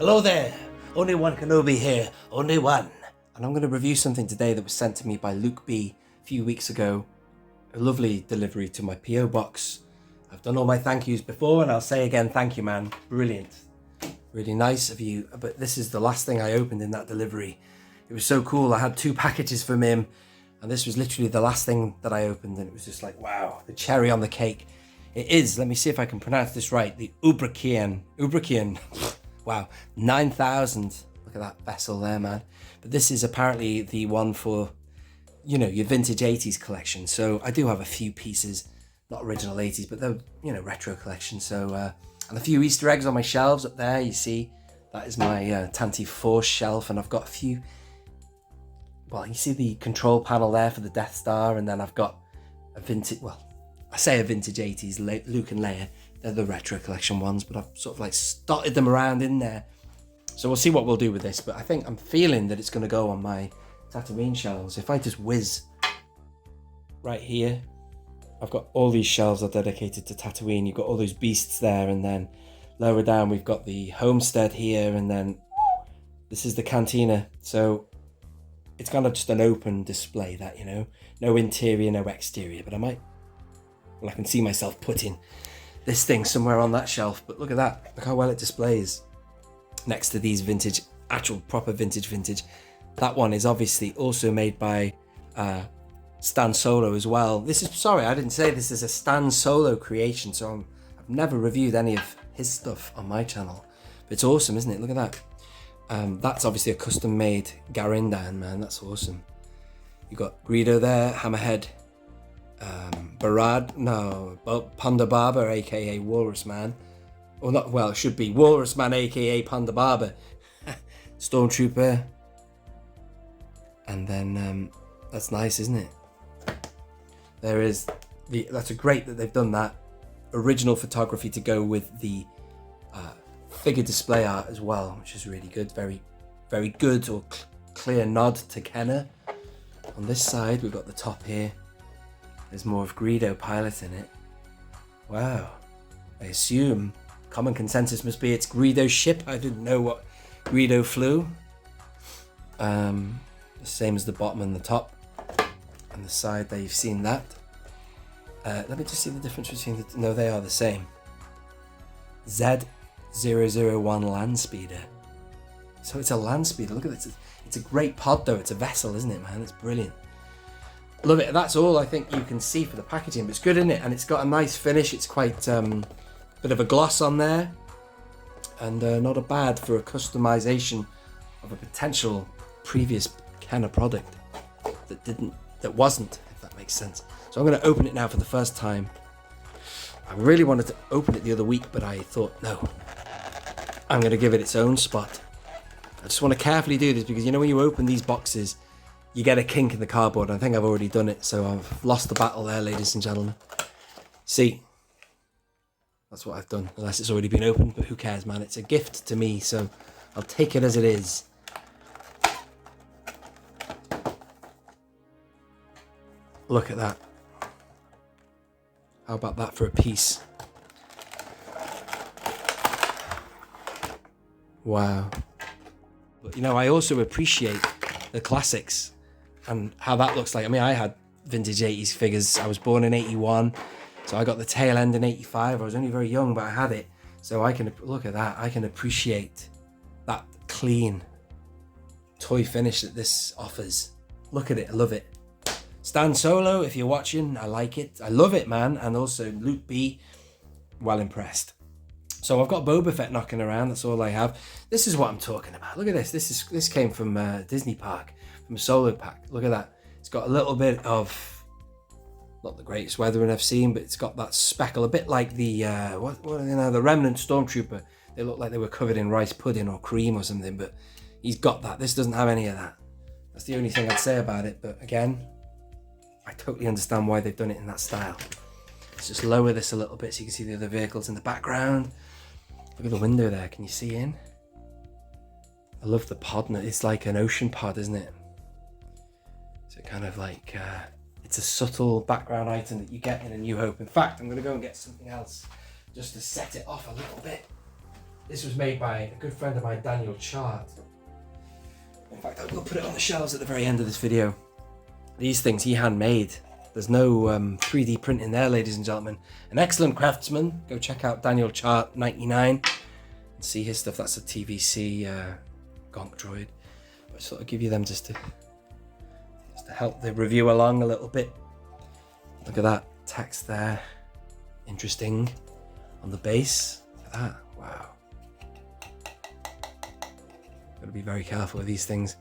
Hello there, only One Kenobi here, only one. And I'm going to review something today that was sent to me by Luke B a few weeks ago. A lovely delivery to my PO box. I've done all my thank yous before and I'll say again, thank you man, brilliant. Really nice of you, but this is the last thing I opened in that delivery. It was so cool, I had 2 packages from him and this was literally the last thing that I opened and it was just like, wow, the cherry on the cake. It is, let me see if I can pronounce this right, the Ubrikkian, wow, 9,000, look at that vessel there, man. But this is apparently the one for, you know, your vintage 80s collection. So I do have a few pieces, not original 80s, but they're, you know, retro collection. So, and a few Easter eggs on my shelves up there, you see. That is my Tanti Force shelf, and I've got a few, well, you see the control panel there for the Death Star, and then I've got a vintage, well, I say a vintage 80s, Luke and Leia. They're the retro collection ones, but I've sort of like dotted them around in there. So we'll see what we'll do with this, but I think I'm feeling that it's going to go on my Tatooine shelves. If I just whiz right here, I've got all these shelves are dedicated to Tatooine. You've got all those beasts there, and then lower down we've got the homestead here, and then this is the Cantina. So it's kind of just an open display that, you know, no interior, no exterior, but I can see myself putting this thing somewhere on that shelf. But look at that, look how well it displays next to these vintage, actual proper vintage. That one is obviously also made by Stan Solo as well. This is, sorry, I didn't say this is a Stan Solo creation, so I've never reviewed any of his stuff on my channel. But it's awesome, isn't it? Look at that. That's obviously a custom made Garindan, man, that's awesome. You got Greedo there, Hammerhead, Ponda Barber, aka Walrus Man. Or not, well, it should be Walrus Man, aka Ponda Barber. Stormtrooper. And then, that's nice, isn't it? There is, that's a great that they've done that. Original photography to go with the figure display art as well, which is really good. Very, very good or clear nod to Kenner. On this side, we've got the top here. There's more of Greedo piloting it. Wow. I assume common consensus must be it's Greedo's ship. I didn't know what Greedo flew. The same as the bottom and the top. And the side there, you've seen that. Let me just see the difference between the... No, they are the same. Z001 land speeder. So it's a land speeder. Look at this. It's a great pod though. It's a vessel, isn't it, man? It's brilliant. Love it. That's all I think you can see for the packaging, but it's good, isn't it? And it's got a nice finish. It's quite bit of a gloss on there, and not a bad for a customization of a potential previous Kenner product that wasn't, if that makes sense. So I'm going to open it now for the first time. I really wanted to open it the other week, but I thought, no, I'm going to give it its own spot. I just want to carefully do this because, you know, when you open these boxes, you get a kink in the cardboard. I think I've already done it, so I've lost the battle there, ladies and gentlemen. See, that's what I've done, unless it's already been opened, but who cares, man? It's a gift to me, so I'll take it as it is. Look at that. How about that for a piece? Wow. But, you know, I also appreciate the classics and how that looks like. I mean, I had vintage 80s figures. I was born in 81, so I got the tail end in 85. I was only very young, but I had it. So I can, look at that. I can appreciate that clean toy finish that this offers. Look at it, I love it. Stan Solo, if you're watching, I like it. I love it, man. And also Luke B, well impressed. So I've got Boba Fett knocking around. That's all I have. This is what I'm talking about. Look at this. This came from Disney Park, from a Solo pack. Look at that. It's got a little bit of, not the greatest weathering I've seen, but it's got that speckle, a bit like the the Remnant Stormtrooper. They look like they were covered in rice pudding or cream or something, but he's got that. This doesn't have any of that. That's the only thing I'd say about it. But again, I totally understand why they've done it in that style. Let's just lower this a little bit so you can see the other vehicles in the background. Look at the window there, can you see in? I love the pod, it's like an ocean pod, isn't it? So kind of like, it's a subtle background item that you get in A New Hope. In fact, I'm going to go and get something else just to set it off a little bit. This was made by a good friend of mine, Daniel Chart. In fact, I will put it on the shelves at the very end of this video. These things he handmade. There's no 3D printing there, ladies and gentlemen. An excellent craftsman. Go check out Daniel Chart 99 and see his stuff. That's a TVC gonk droid. I sort of give you them just to help the review along a little bit. Look at that text there. Interesting. On the base. Look at that. Wow. Gotta be very careful with these things.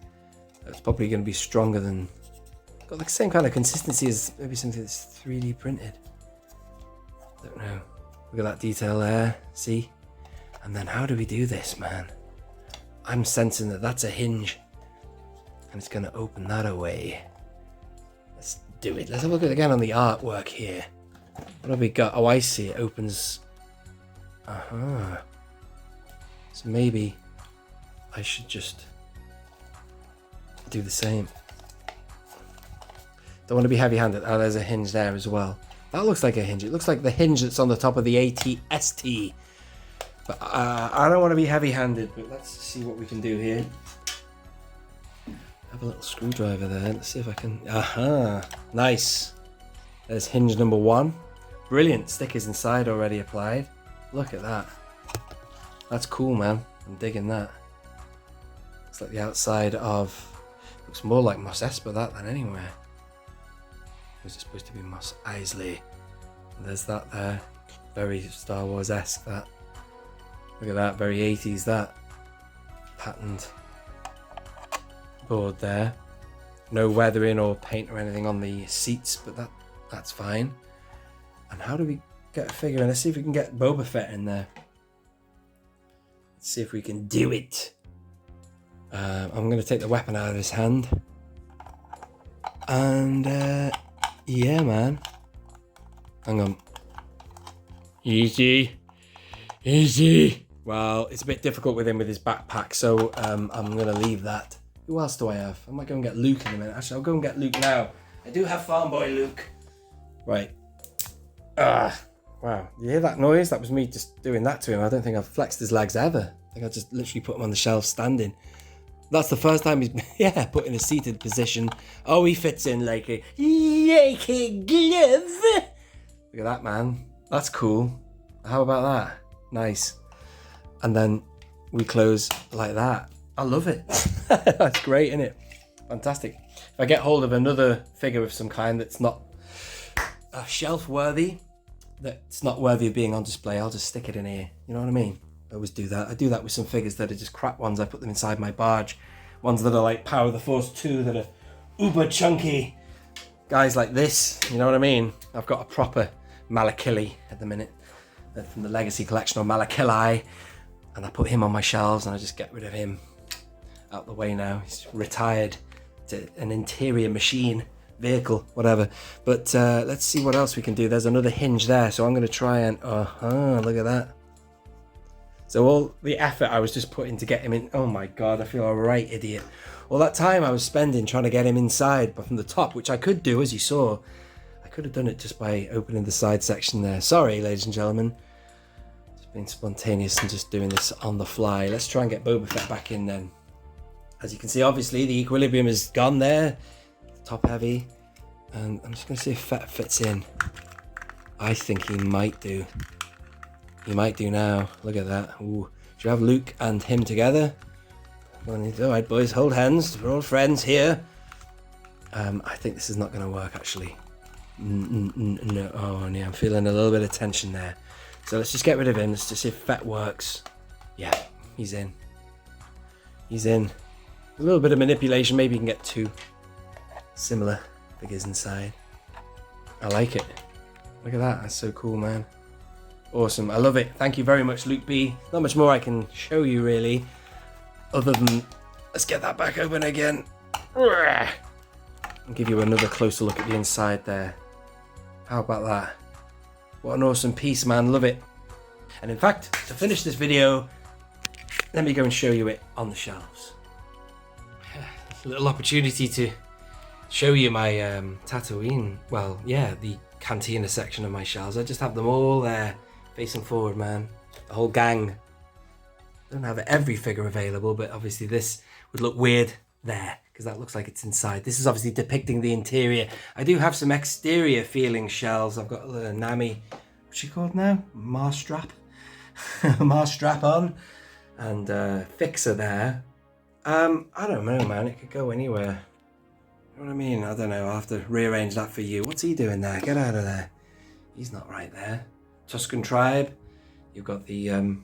It's probably going to be stronger than... Got the same kind of consistency as maybe something that's 3D printed. Don't know. Look at that detail there. See? And then how do we do this, man? I'm sensing that that's a hinge. And it's going to open that away. Let's do it. Let's have a look at it again on the artwork here. What have we got? Oh, I see. It opens... So maybe I should just do the same. Don't want to be heavy-handed. Oh, there's a hinge there as well. That looks like a hinge. It looks like the hinge that's on the top of the AT-ST. But I don't want to be heavy-handed, but let's see what we can do here. Have a little screwdriver there. Let's see if I can... Nice. There's hinge number 1. Brilliant. Stickers inside already applied. Look at that. That's cool, man. I'm digging that. Looks like the outside of... Looks more like Mos Espa that than anywhere. Was it supposed to be Mos Eisley? And there's that there. Very Star Wars-esque, that. Look at that. Very 80s, that. Patterned board there. No weathering or paint or anything on the seats, but that's fine. And how do we get a figure in? Let's see if we can get Boba Fett in there. Let's see if we can do it. I'm going to take the weapon out of his hand. And, yeah, man. Hang on. Easy. Easy. Well, it's a bit difficult with him with his backpack, so I'm going to leave that. Who else do I have? I might go and get Luke in a minute. Actually, I'll go and get Luke now. I do have Farm Boy Luke. Right. Wow. You hear that noise? That was me just doing that to him. I don't think I've flexed his legs ever. I think I just literally put him on the shelf standing. That's the first time he's, put in a seated position. Oh, he fits in like a glove. Look at that, man. That's cool. How about that? Nice. And then we close like that. I love it. That's great, isn't it? Fantastic. If I get hold of another figure of some kind that's not shelf worthy, that's not worthy of being on display, I'll just stick it in here. You know what I mean? I always do that. I do that with some figures that are just crap ones. I put them inside my barge. Ones that are like Power of the Force 2 that are uber chunky. Guys like this, you know what I mean? I've got a proper Malakili at the minute. They're from the Legacy Collection, or Malakili. And I put him on my shelves and I just get rid of him out the way now. He's retired to an interior machine, vehicle, whatever. But let's see what else we can do. There's another hinge there. So I'm going to try and... look at that. So all the effort I was just putting to get him in... Oh my God, I feel a right idiot. All that time I was spending trying to get him inside, but from the top, which I could do, as you saw. I could have done it just by opening the side section there. Sorry, ladies and gentlemen. Just being spontaneous and just doing this on the fly. Let's try and get Boba Fett back in then. As you can see, obviously, the equilibrium is gone there. Top heavy. And I'm just going to see if Fett fits in. I think he might do. He might do now. Look at that. Ooh. Should we have Luke and him together? Alright, boys, hold hands. We're all friends here. I think this is not going to work, actually. No. Oh, yeah, I'm feeling a little bit of tension there. So let's just get rid of him. Let's just see if Fett works. Yeah, he's in. He's in. A little bit of manipulation. Maybe you can get 2 similar figures inside. I like it. Look at that. That's so cool, man. Awesome. I love it. Thank you very much, Luke B. Not much more I can show you, really. Other than... Let's get that back open again. I'll give you another closer look at the inside there. How about that? What an awesome piece, man. Love it. And in fact, to finish this video, let me go and show you it on the shelves. A little opportunity to show you my Tatooine. Well, yeah, the Cantina section of my shelves. I just have them all there, facing forward, man. The whole gang. don't have every figure available, but obviously this would look weird there because that looks like it's inside. This is obviously depicting the interior. I do have some exterior feeling shells. I've got a little Nami, what's she called now? Marstrap. Marstrap on, and fixer there. I don't know, man. It could go anywhere. You know what I mean? I don't know. I'll have to rearrange that for you. What's he doing there? Get out of there. He's not right there. Tuscan tribe. You've got the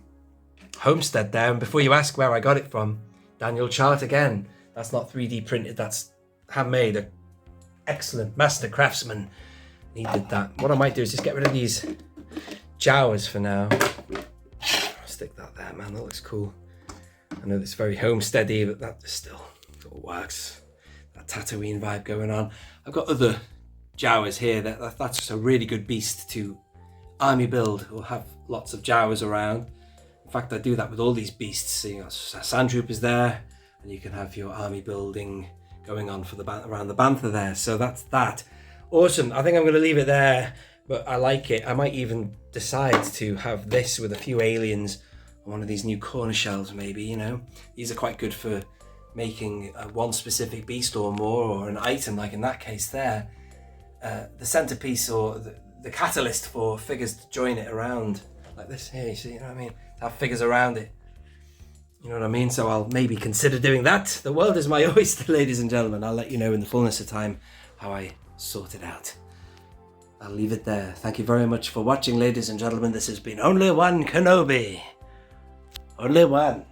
homestead there. And before you ask where I got it from, Daniel chart again. That's not 3D printed. That's handmade. An excellent master craftsman. He did that. What I might do is just get rid of these Jawas for now. I'll stick that there, man. That looks cool. I know it's very homesteady, but that still sort of works. That Tatooine vibe going on. I've got other Jawas here. That's just a really good beast to army build. We'll have lots of Jawas around. In fact, I do that with all these beasts. You know, Sand Troopers there, and you can have your army building going on for around the Bantha there. So that's that. Awesome. I think I'm going to leave it there, but I like it. I might even decide to have this with a few aliens on one of these new corner shelves, maybe. You know, these are quite good for making one specific beast or more, or an item, like in that case there. The centerpiece or the catalyst for figures to join it around, like this here, you see, you know what I mean? Have figures around it. You know what I mean? So I'll maybe consider doing that. The world is my oyster, ladies and gentlemen. I'll let you know in the fullness of time how I sort it out. I'll leave it there. Thank you very much for watching, ladies and gentlemen. This has been Only One Kenobi. Only one.